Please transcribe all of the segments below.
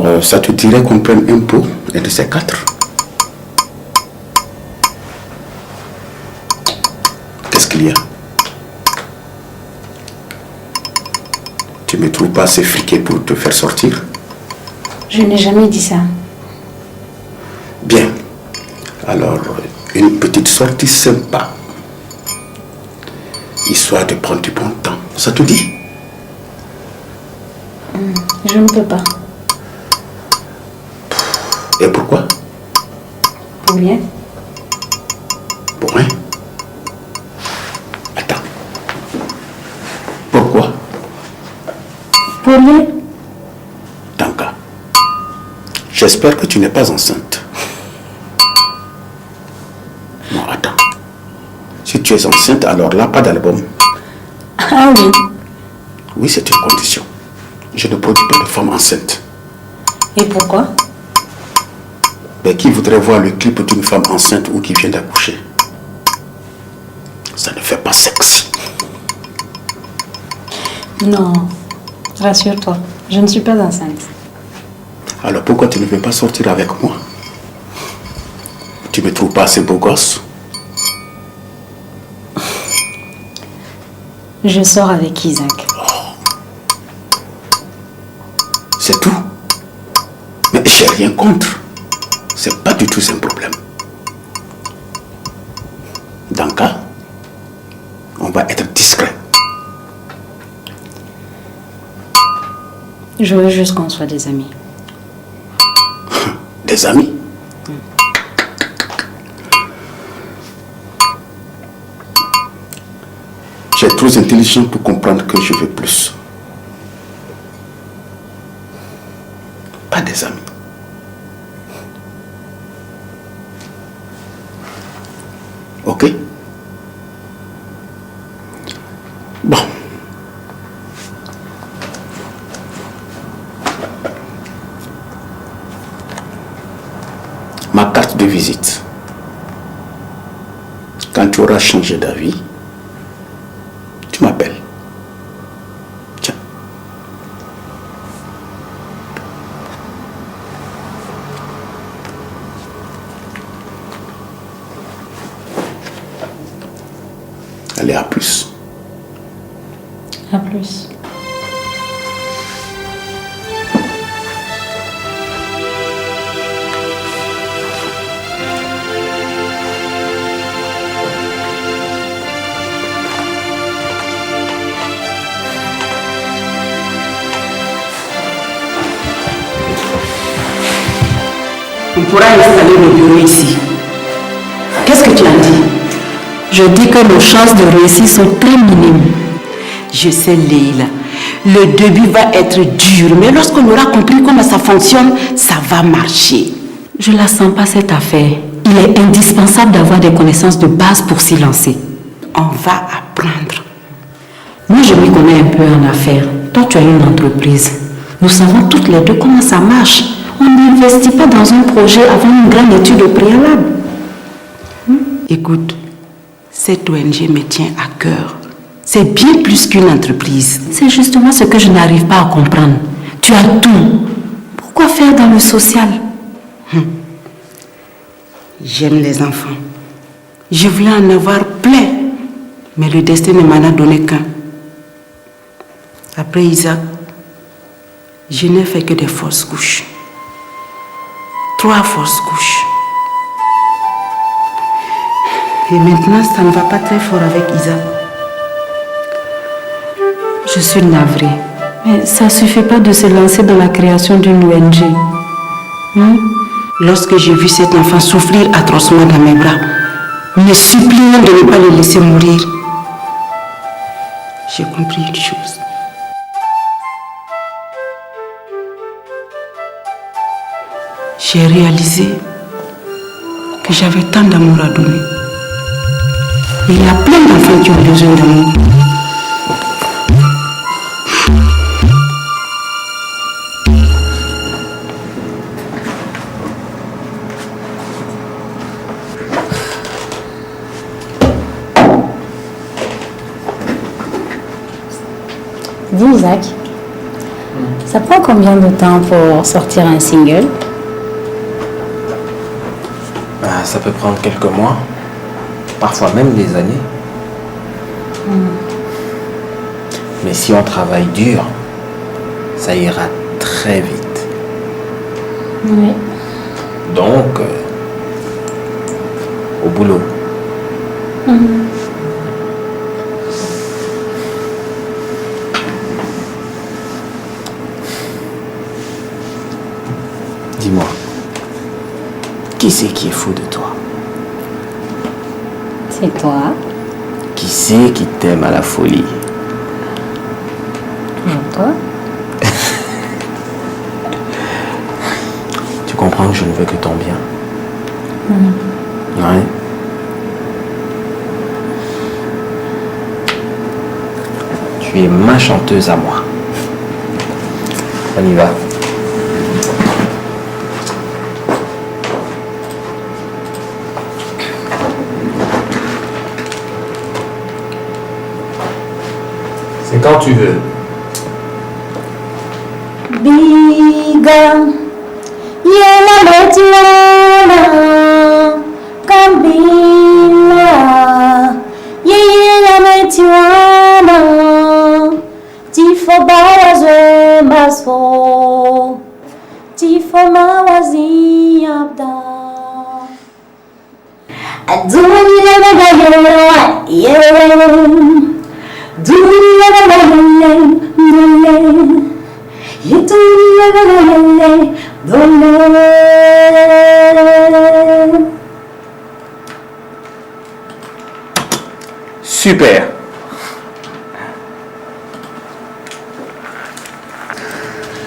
Alors, ça te dirait qu'on prenne un pot et de ces 4? Qu'est-ce qu'il y a? Tu ne me trouves pas assez friqué pour te faire sortir? Je n'ai jamais dit ça. Bien. Alors, une petite sortie sympa. Histoire de prendre du bon temps. Ça te dit? Je ne peux pas. Et pourquoi? Pour rien. Pour rien? Attends. Pourquoi? Pour rien. Tanka, j'espère que tu n'es pas enceinte. Non, attends. Si tu es enceinte, alors là, pas d'album. Ah oui. Oui, c'est une condition. Je ne produis pas de femmes enceintes. Et pourquoi? Mais qui voudrait voir le clip d'une femme enceinte ou qui vient d'accoucher? Ça ne fait pas sexy. Non. Rassure-toi, je ne suis pas enceinte. Alors pourquoi tu ne veux pas sortir avec moi? Tu me trouves pas assez beau gosse? Je sors avec Isaac. C'est tout. Mais j'ai rien contre. C'est pas du tout un problème. Dans le cas, on va être discret. Je veux juste qu'on soit des amis. Des amis? Tu es trop intelligent pour comprendre que je veux plus. Pas des amis. Ok? Bon. Ma carte de visite. Quand tu auras changé d'avis, tu m'appelles. Tiens. Allez, à plus. À plus. On pourra installer le bureau ici. Qu'est-ce que tu as dit? Je dis que nos chances de réussir sont très minimes. Je sais, Leïla. Le début va être dur, mais lorsqu'on aura compris comment ça fonctionne, ça va marcher. Je ne la sens pas cette affaire. Il est indispensable d'avoir des connaissances de base pour s'y lancer. On va apprendre. Moi, je m'y connais un peu en affaires. Toi, tu as une entreprise. Nous savons toutes les deux comment ça marche. On n'investit pas dans un projet avant une grande étude au préalable. Écoute, cette ONG me tient à cœur. C'est bien plus qu'une entreprise. C'est justement ce que je n'arrive pas à comprendre. Tu as tout. Pourquoi faire dans le social? J'aime les enfants. Je voulais en avoir plein, mais le destin ne m'en a donné qu'un. Après Isaac, je n'ai fait que des fausses couches. 3 fausses couches. Et maintenant, ça ne va pas très fort avec Isaac. Je suis navrée. Mais ça ne suffit pas de se lancer dans la création d'une ONG. Lorsque j'ai vu cet enfant souffrir atrocement dans mes bras, me suppliant de ne pas le laisser mourir, j'ai compris une chose. J'ai réalisé que j'avais tant d'amour à donner. Mais il y a plein d'enfants qui ont besoin d'amour. Dis Isaac, Ça prend combien de temps pour sortir un single? Ça peut prendre quelques mois, parfois même des années. Mais si on travaille dur, ça ira très vite. Oui. Donc, au boulot. Dis-moi, qui c'est qui est fou de toi? C'est toi? Qui c'est qui t'aime à la folie? Toujours toi? Tu comprends que je ne veux que ton bien? Ouais. Tu es ma chanteuse à moi. On y va. C'est quand tu veux. Biga, yela metiwana, kambila, yela metiwana, tifo barazwe masfo, tifo mawazi abda. Aduni la bagayera, yeah. Super.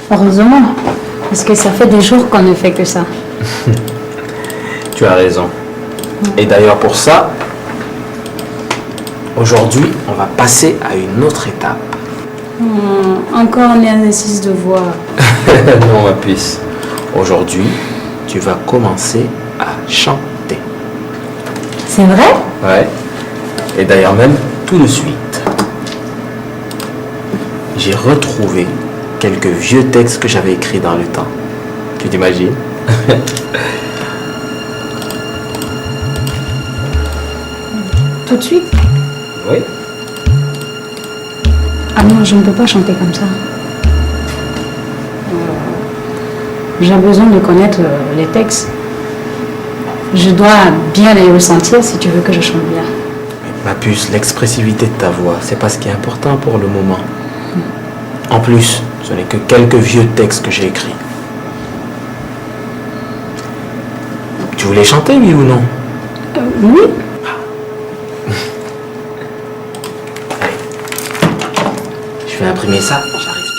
Heureusement, parce que ça fait des jours qu'on ne fait que ça. Tu as raison. Et d'ailleurs pour ça, aujourd'hui, on va passer à une autre étape. Encore un exercice de voix. Non, ma puce. Aujourd'hui, tu vas commencer à chanter. C'est vrai? Ouais. Et d'ailleurs même tout de suite. J'ai retrouvé quelques vieux textes que j'avais écrits dans le temps. Tu t'imagines? Tout de suite? Oui. Ah non, je ne peux pas chanter comme ça. J'ai besoin de connaître les textes. Je dois bien les ressentir si tu veux que je chante bien. Ma puce, l'expressivité de ta voix, c'est pas ce qui est important pour le moment. En plus, ce n'est que quelques vieux textes que j'ai écrits. Tu voulais chanter, oui ou non? Oui. Allez. Je vais imprimer ça, j'arrive tout.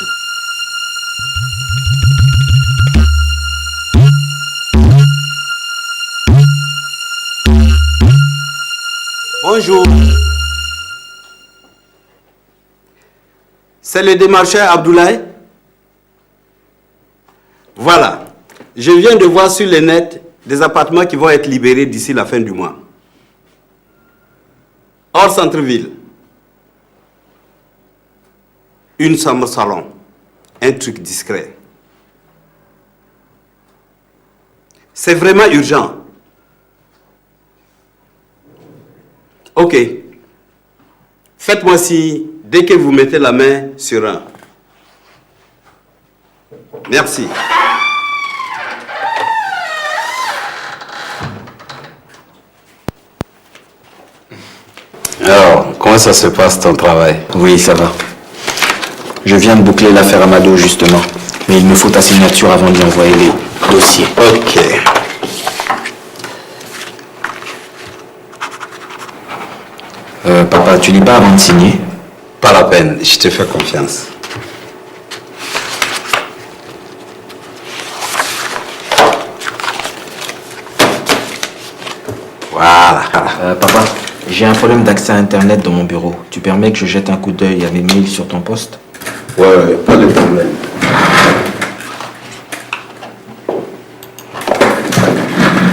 Bonjour. C'est le démarcheur Abdoulaye. Voilà. Je viens de voir sur le net des appartements qui vont être libérés d'ici la fin du mois. Hors centre-ville. Une chambre salon. Un truc discret. C'est vraiment urgent. Ok. Faites-moi signe dès que vous mettez la main sur un. Merci. Alors, comment ça se passe ton travail? Oui, ça va. Je viens de boucler l'affaire Amado, justement. Mais il me faut ta signature avant d'y envoyer les dossiers. Ok. Papa, tu lis pas avant de signer? Pas la peine, je te fais confiance. Voilà. Papa, j'ai un problème d'accès à Internet dans mon bureau. Tu permets que je jette un coup d'œil à mes mails sur ton poste? Ouais, pas de problème.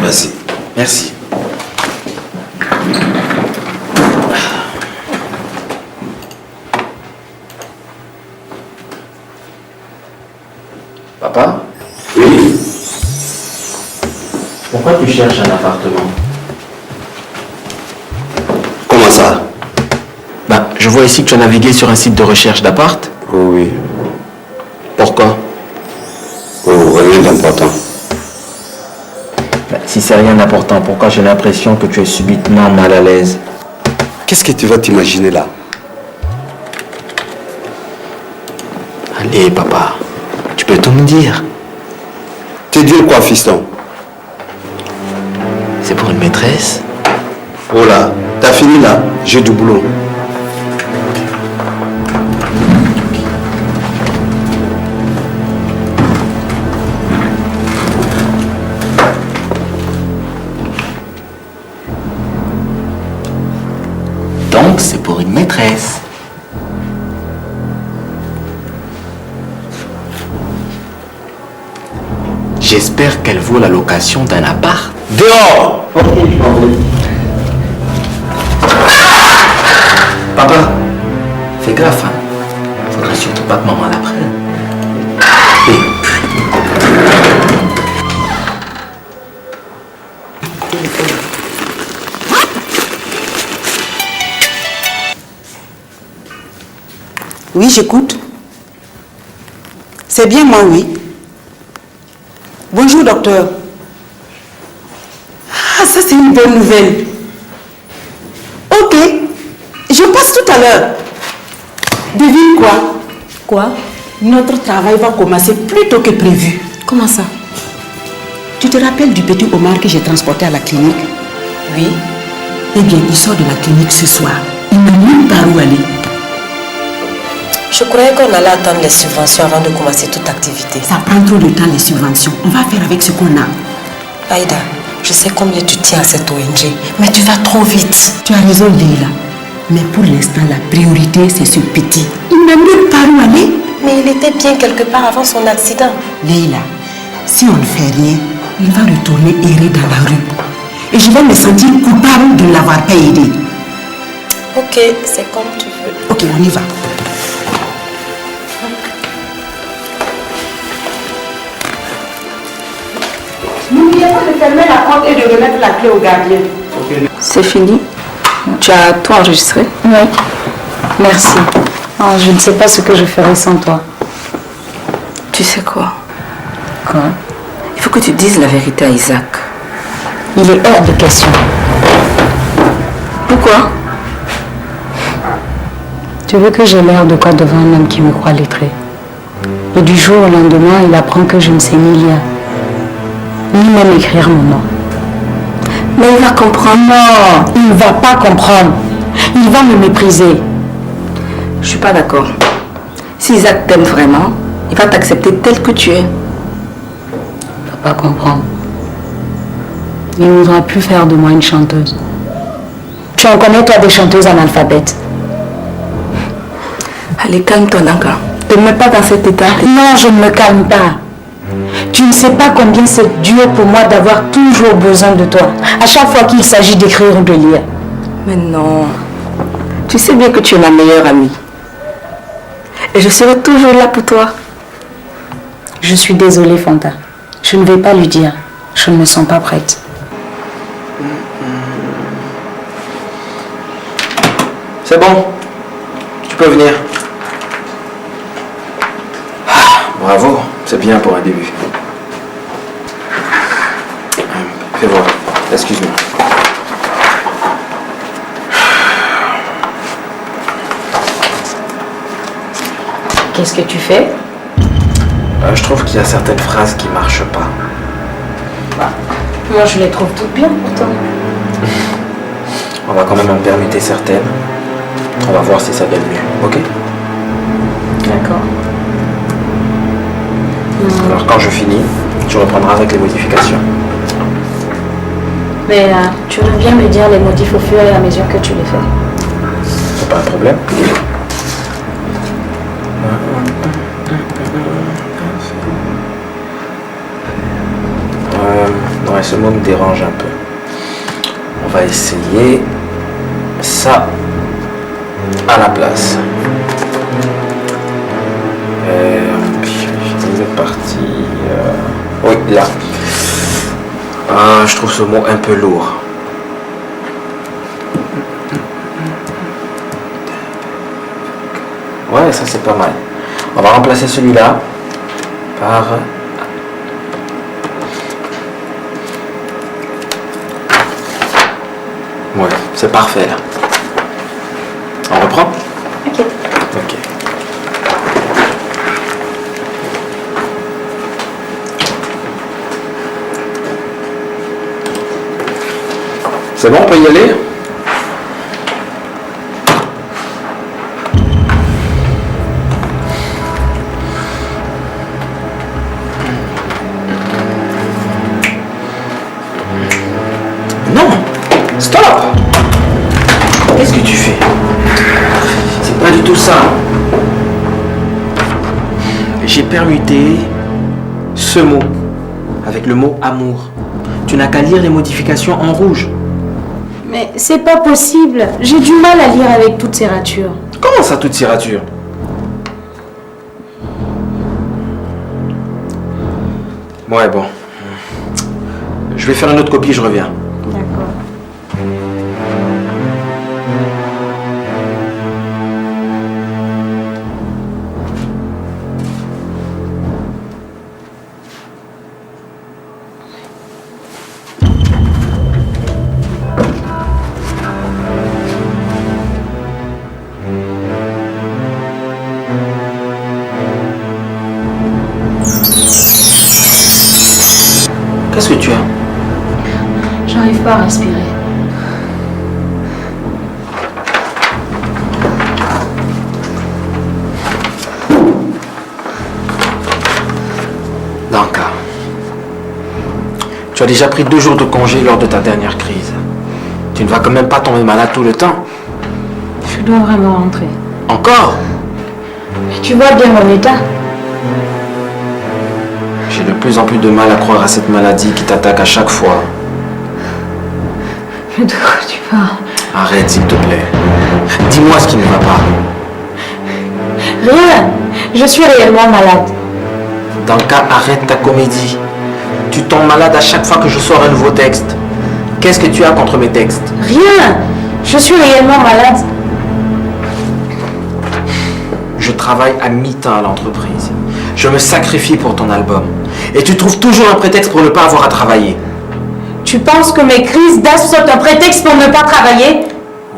Vas-y. Merci. Papa, Oui. pourquoi tu cherches un appartement? Comment ça? Bah, je vois ici que tu as navigué sur un site de recherche d'appart. Oh, oui. Pourquoi? Oh, rien d'important. Bah, si c'est rien d'important, pourquoi j'ai l'impression que tu es subitement mal à l'aise? Qu'est-ce que tu vas t'imaginer là? Allez, papa, tu peux tout me dire. Te dire quoi, fiston? C'est pour une maîtresse? Oh là, t'as fini là? J'ai du boulot. Donc, c'est pour une maîtresse. J'espère qu'elle vaut la location d'un appart. Dehors! Ok, je m'en vais. Papa, fais gaffe, hein. Faudrait surtout pas que maman l'apprenne. Et puis... Oui, j'écoute. C'est bien moi, oui. Bonjour, docteur. Ah, ça c'est une bonne nouvelle. Ok, je passe tout à l'heure. Devine quoi? Quoi? Notre travail va commencer plus tôt que prévu. Comment ça? Tu te rappelles du petit Omar que j'ai transporté à la clinique? Oui. Eh bien, il sort de la clinique ce soir. Il n'a même pas où aller. Je croyais qu'on allait attendre les subventions avant de commencer toute activité. Ça prend trop de temps les subventions. On va faire avec ce qu'on a. Aïda, je sais combien tu tiens à cette ONG, mais tu vas trop vite. Tu as raison, Leila. Mais pour l'instant, la priorité, c'est ce petit. Il n'a même pas où aller. Mais il était bien quelque part avant son accident. Leila, si on ne fait rien, il va retourner errer dans la rue. Et je vais me sentir coupable de ne l'avoir pas aidé. Ok, c'est comme tu veux. Ok, on y va. N'oubliez pas de fermer la porte et de remettre la clé au gardien. C'est fini. Tu as tout enregistré? Oui, merci. Oh, je ne sais pas ce que je ferais sans toi. Tu sais quoi? Quoi? Il faut que tu dises la vérité à Isaac. Il est hors de question. Pourquoi? Tu veux que j'ai l'air de quoi devant un homme qui me croit lettré? Et du jour au lendemain, il apprend que je ne sais ni lire, ni même écrire mon nom. Mais il va comprendre. Non, il ne va pas comprendre. Il va me mépriser. Je suis pas d'accord. Si Isaac t'aime vraiment, il va t'accepter tel que tu es. Il ne va pas comprendre. Il ne voudra plus faire de moi une chanteuse. Tu en connais, toi, des chanteuses analphabètes? Allez, calme-toi, Nanga. Ne te mets pas dans cet état. Non, je ne me calme pas. Tu ne sais pas combien c'est dur pour moi d'avoir toujours besoin de toi, à chaque fois qu'il s'agit d'écrire ou de lire. Mais non. Tu sais bien que tu es ma meilleure amie. Et je serai toujours là pour toi. Je suis désolée, Fanta. Je ne vais pas lui dire. Je ne me sens pas prête. C'est bon. Tu peux venir. Bravo, c'est bien pour un début. Fais voir, excuse-moi. Qu'est-ce que tu fais? Je trouve qu'il y a certaines phrases qui marchent pas. Moi, je les trouve toutes bien pourtant. On va quand même en permuter certaines. On va voir si ça donne mieux, ok? D'accord. Alors quand je finis, tu reprendras avec les modifications. Mais tu reviens me dire les motifs au fur et à mesure que tu les fais. C'est pas un problème. Ouais, ce mot me dérange un peu. On va essayer ça à la place. Deuxième partie. je trouve ce mot un peu lourd. Ouais, ça c'est pas mal. On va remplacer celui-là par... Ouais, c'est parfait là. On reprend? Ok. Ok. C'est bon, on peut y aller? Non! Stop! Qu'est-ce que tu fais? C'est pas du tout ça. J'ai permuté ce mot avec le mot amour. Tu n'as qu'à lire les modifications en rouge. Mais c'est pas possible. J'ai du mal à lire avec toutes ces ratures. Comment ça, toutes ces ratures? Ouais, bon. Je vais faire une autre copie, je reviens. D'accord. Qu'est-ce que tu as? J'arrive pas à respirer. Danka, tu as déjà pris 2 jours de congé lors de ta dernière crise. Tu ne vas quand même pas tomber malade tout le temps. Je dois vraiment rentrer. Encore? Tu vois bien mon état. J'ai de plus en plus de mal à croire à cette maladie qui t'attaque à chaque fois. Mais de quoi tu parles? Arrête, s'il te plaît. Dis-moi ce qui ne va pas. Rien. Je suis réellement malade. Danka, arrête ta comédie. Tu tombes malade à chaque fois que je sors un nouveau texte. Qu'est-ce que tu as contre mes textes? Rien. Je suis réellement malade. Je travaille à mi-temps à l'entreprise. Je me sacrifie pour ton album. Et tu trouves toujours un prétexte pour ne pas avoir à travailler. Tu penses que mes crises d'asthme sont un prétexte pour ne pas travailler?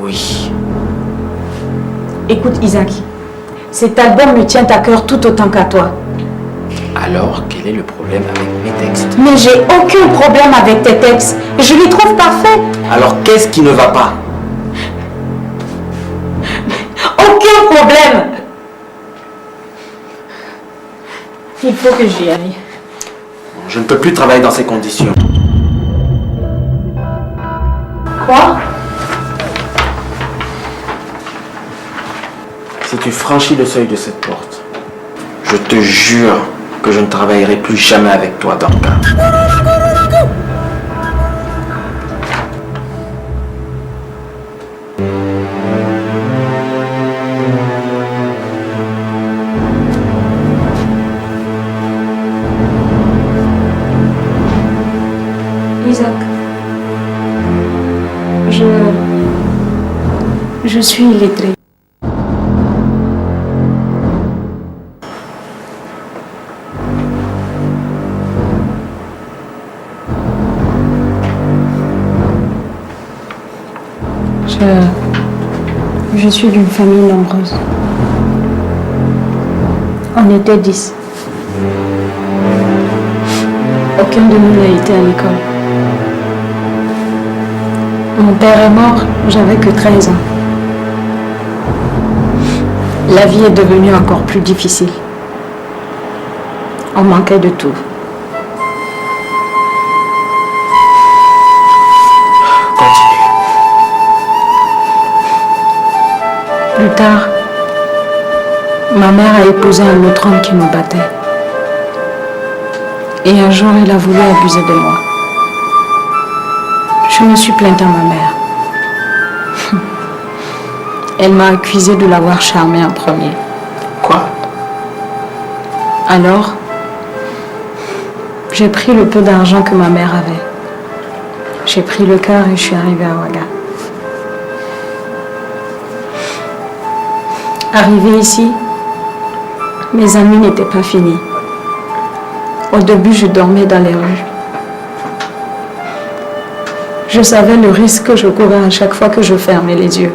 Oui. Écoute Isaac, cet album me tient à cœur tout autant qu'à toi. Alors, quel est le problème avec mes textes? Mais j'ai aucun problème avec tes textes. Je les trouve parfaits. Alors, qu'est-ce qui ne va pas? Aucun problème. Il faut que j'y aille. Je ne peux plus travailler dans ces conditions. Quoi? Si tu franchis le seuil de cette porte, je te jure que je ne travaillerai plus jamais avec toi, Danka. Isaac, je suis illettrée. Je suis d'une famille nombreuse. On était 10. Aucun de nous n'a été à l'école. Mon père est mort, j'avais que 13 ans. La vie est devenue encore plus difficile. On manquait de tout. Continue. Plus tard, ma mère a épousé un autre homme qui me battait. Et un jour, il a voulu abuser de moi. Je me suis plainte à ma mère. Elle m'a accusée de l'avoir charmé en premier. Quoi? Alors, j'ai pris le peu d'argent que ma mère avait. J'ai pris le car et je suis arrivée à Ouaga. Arrivée ici, mes amis n'étaient pas finis. Au début, je dormais dans les rues. Je savais le risque que je courais à chaque fois que je fermais les yeux.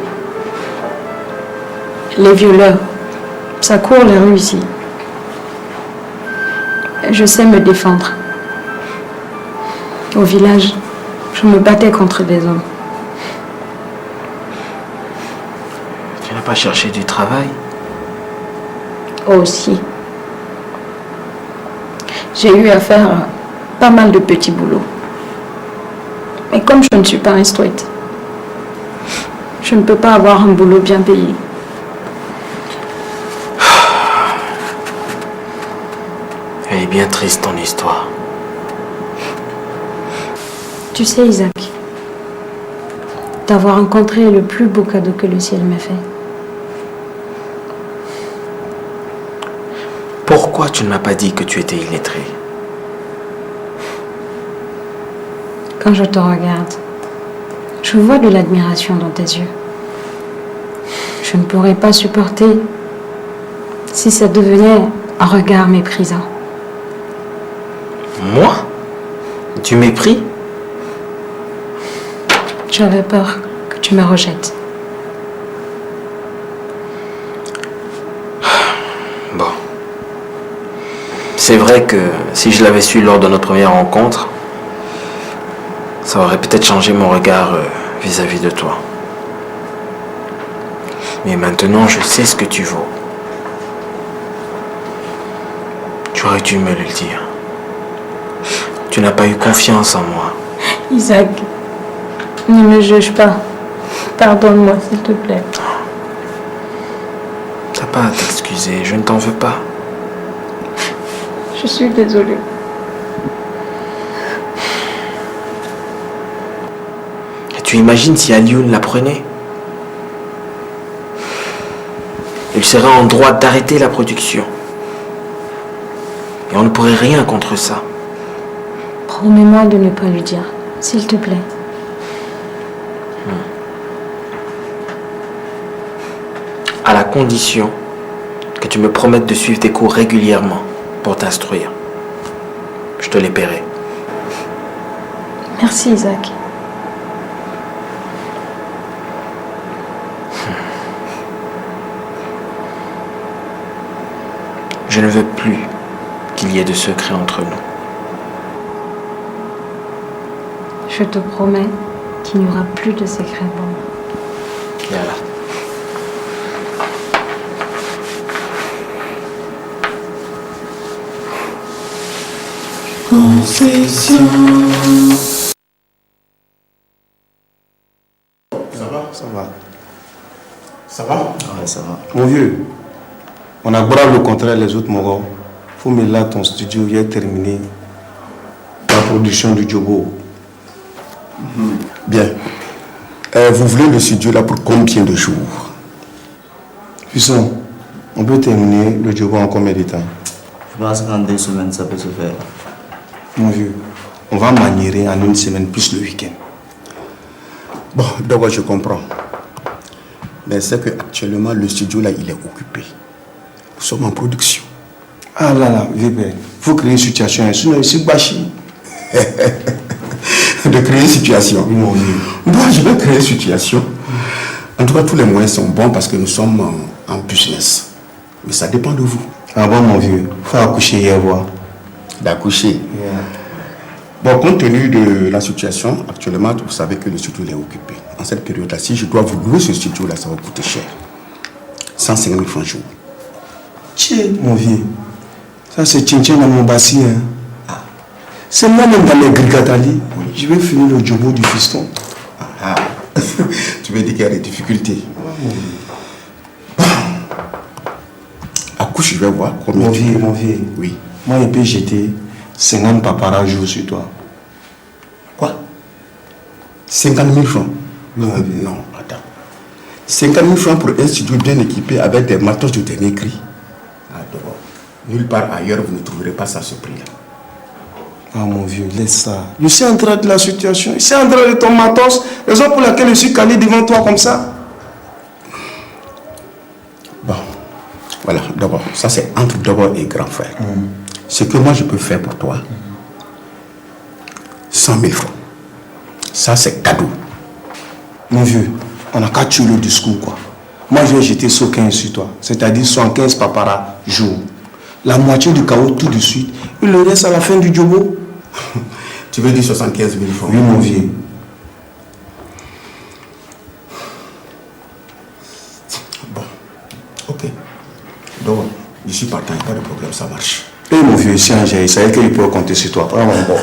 Les violeurs, ça court les rues ici. Je sais me défendre. Au village, je me battais contre des hommes. Tu n'as pas cherché du travail? Aussi. J'ai eu à faire pas mal de petits boulots. Mais comme je ne suis pas instruite, je ne peux pas avoir un boulot bien payé. Elle est bien triste ton histoire. Tu sais, Isaac, t'avoir rencontré est le plus beau cadeau que le ciel m'a fait. Pourquoi tu ne m'as pas dit que tu étais illettré? Quand je te regarde, je vois de l'admiration dans tes yeux. Je ne pourrais pas supporter si ça devenait un regard méprisant. Moi? Du mépris? J'avais peur que tu me rejettes. Bon. C'est vrai que si je l'avais su lors de notre première rencontre, ça aurait peut-être changé mon regard vis-à-vis de toi. Mais maintenant, je sais ce que tu vaux. Tu aurais dû me le dire. Tu n'as pas eu confiance en moi. Isaac, ne me juge pas. Pardonne-moi, s'il te plaît. T'as pas à t'excuser, je ne t'en veux pas. Je suis désolée. Et tu imagines si Alioune l'apprenait? Il serait en droit d'arrêter la production. Et on ne pourrait rien contre ça. Promets-moi de ne pas lui dire, s'il te plaît. À la condition que tu me promettes de suivre tes cours régulièrement pour t'instruire. Je te les paierai. Merci, Isaac. Je ne veux plus qu'il y ait de secrets entre nous. Je te promets qu'il n'y aura plus de secrets pour moi. Voilà. Ça va. Ça va? Ouais, ça va. Mon vieux, on a brave le contraire les autres Mogos. Faut me là ton studio, il a terminé la production du Djobo. Bien. Vous voulez le studio là pour combien de jours? Fisson, on peut terminer le Djobo en combien de temps? Je pense qu'en 2 semaines, ça peut se faire. Mon vieux, on va maniérer en 1 semaine plus le week-end. Bon, d'abord je comprends. Mais c'est qu'actuellement le studio là il est occupé. Nous sommes en production. Ah là, Weber, il faut créer une situation, sinon c'est bâchi. De créer une situation. Oui, mon vieux. Bon, je vais créer une situation. En tout cas, tous les moyens sont bons parce que nous sommes en business. Mais ça dépend de vous. Ah bon, mon vieux, faut accoucher hier, voir. D'accoucher. Yeah. Bon, compte tenu de la situation, actuellement, vous savez que le studio est occupé. En cette période-là, si je dois vous louer ce studio-là, ça va coûter cher. 150 000 francs jour. Tiens, mon vieux, ça c'est tchin dans mon bassin. Hein. Ah. C'est moi-même dans les Grigatali. Oui. Je vais finir le Djobo du fiston. Ah. Tu veux dire qu'il y a des difficultés. Accouche, je vais voir combien. Mon vieux. Oui. Moi, je peux jeter 50 paparas jour sur toi. Quoi? 50 000 francs? Non, attends. 50 000 francs pour un studio bien équipé avec des matos de dernier cri. Ah, d'abord. Nulle part ailleurs, vous ne trouverez pas ça à ce prix-là. Ah mon vieux, laisse ça. Je suis en train de la situation, je suis en train de ton matos, raison pour laquelle je suis calé devant toi comme ça. Bon, voilà, d'abord, ça c'est entre d'abord et grand frère. Ce que moi je peux faire pour toi, 100 000 francs. Ça c'est cadeau. Mon vieux, on n'a qu'à tuer le discours quoi. Moi je vais jeter 115 sur toi, c'est-à-dire 115 papara jour. La moitié du chaos tout de suite, et le reste à la fin du jobo. Tu veux dire 75 000 francs? Oui mon vieux. Bon, ok. Donc, je suis partant, pas de problème, ça marche. Et mon vieux, c'est un génie, ça veut dire qu'il peut compter sur toi. Vraiment bon.